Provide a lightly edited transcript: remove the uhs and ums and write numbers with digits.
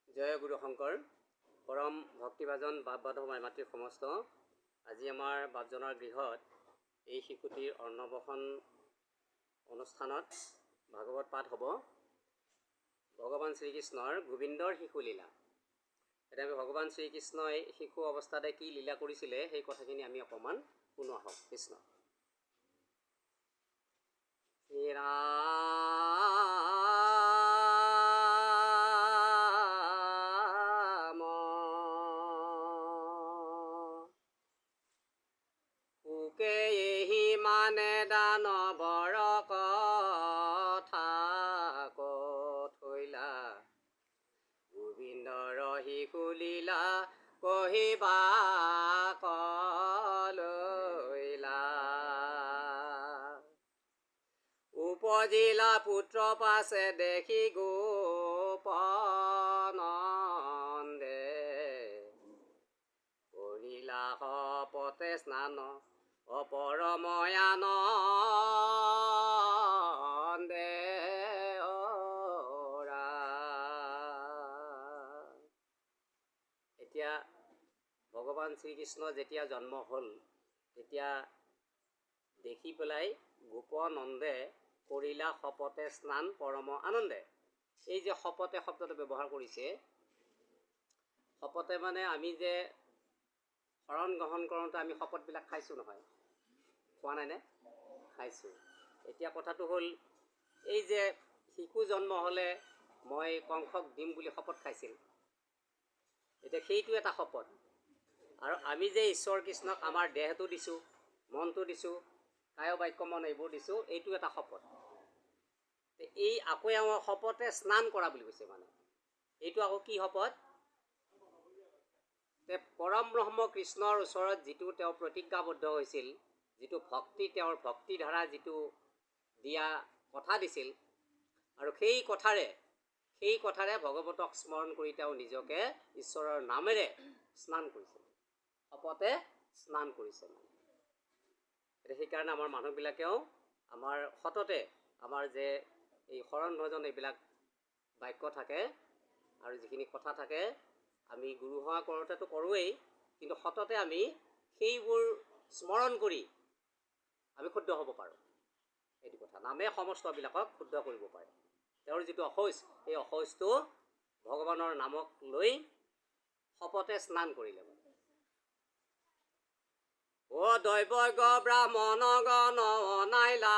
জয় গুৰু শংকৰ পৰম ভক্তিভাজন বাপ-বাধৱ মাতৃ সমস্ত। আজি আমাৰ বাপজনৰ গৃহত এই শিশুটিৰ অন্নপ্ৰসন অনুষ্ঠানত ভাগৱত পাঠ হ'ব। ভগৱান শ্ৰীকৃষ্ণৰ গোবিন্দৰ শিশুলীলা। এতিয়া আমি ভগৱান শ্ৰীকৃষ্ণই শিশু অৱস্থাতে কি লীলা কৰিছিলে সেই কথাখিনি আমি অকণমান শুনো আহক। কৃষ্ণ মানে দানৱৰ কথা কঠৈলা গোবিন্দৰ শিশুলীলা কহিবা কলৈলা। উপজিলা পুত্ৰ পাছে দেখি গোপনন্দে কৰিলা শপতে স্নান অপৰময়ানন্দে অৰা। এতিয়া ভগৱান শ্ৰীকৃষ্ণ যেতিয়া জন্ম হ'ল তেতিয়া দেখি পেলাই গোপনন্দে কৰিলা শপতে স্নান পৰম আনন্দে। এই যে শপতে শব্দটো ব্যৱহাৰ কৰিছে, শপতে মানে আমি যে শৰণ গ্ৰহণ কৰোঁতে আমি শপতবিলাক খাইছোঁ নহয়, খোৱা নাইনে? খাইছোঁ। এতিয়া কথাটো হ'ল এই যে শিশু জন্ম হ'লে মই কংসক দিম বুলি শপত খাইছিল, এতিয়া সেইটো এটা শপত। আৰু আমি যে ঈশ্বৰ কৃষ্ণক আমাৰ দেহটো দিছোঁ, মনটো দিছোঁ, কায় বাক্য মন এইবোৰ দিছোঁ, এইটো এটা শপত। এই আকৌ আমাৰ শপতে স্নান কৰা বুলি কৈছে, মানে এইটো আকৌ কি শপত? পৰম ব্ৰহ্ম কৃষ্ণৰ ওচৰত যিটো তেওঁ প্ৰতিজ্ঞাবদ্ধ হৈছিল, যিটো ভক্তি তেওঁৰ ভক্তিধাৰা যিটো দিয়া কথা দিছিল, আৰু সেই কথাৰে ভগৱতক স্মৰণ কৰি তেওঁ নিজকে ঈশ্বৰৰ নামেৰে স্নান কৰিছিল, শপতে স্নান কৰিছে। সেইকাৰণে আমাৰ মানুহবিলাকেও আমাৰ সততে আমাৰ যে এই শৰণ ভজন এইবিলাক বাক্য থাকে আৰু যিখিনি কথা থাকে আমি গুৰু সেৱা কৰোঁতেতো কৰোঁৱেই, কিন্তু সততে আমি সেইবোৰ স্মৰণ কৰি আমি শুদ্ধ হ'ব পাৰোঁ। এইটো কথা নামে সমস্তবিলাকক শুদ্ধ কৰিব পাৰে। তেওঁৰ যিটো অশৌচ, সেই অশৌচটো ভগৱানৰ নামক লৈ শপতে স্নান কৰিলে। অ দৈবজ্ঞ ব্ৰাহ্মণ গণ অনাইলানে